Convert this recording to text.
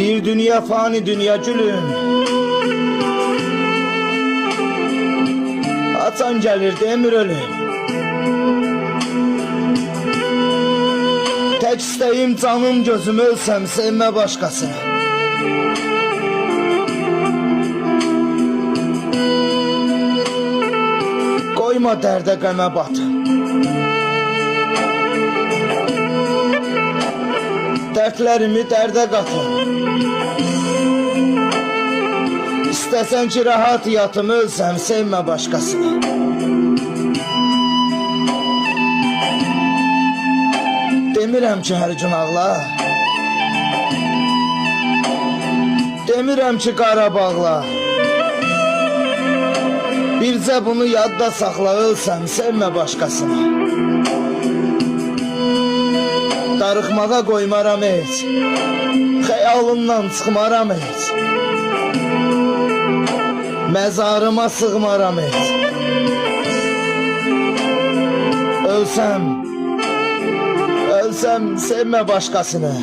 Bir dünya fani dünya gülüm. Açan gelir demir ölüm. Tek isteğim canım gözüm ölsem sevme başkasını. Koyma dərdə qəmə batım. Dərdlərimi dərdə qatım. İstəsən ki rahat yatım ölsəm sevmə başqasını. Demirəm ki hər gün ağla. Demirəm ki Qarabağla. Bircə bunu yadda saxla ölsəm sevmə başqasını. Darıxmağa qoymaram heç. Xəyalımdan çıxmaram heç. Məzarıma sığmaram heç. Ölsəm sevmə başqasını.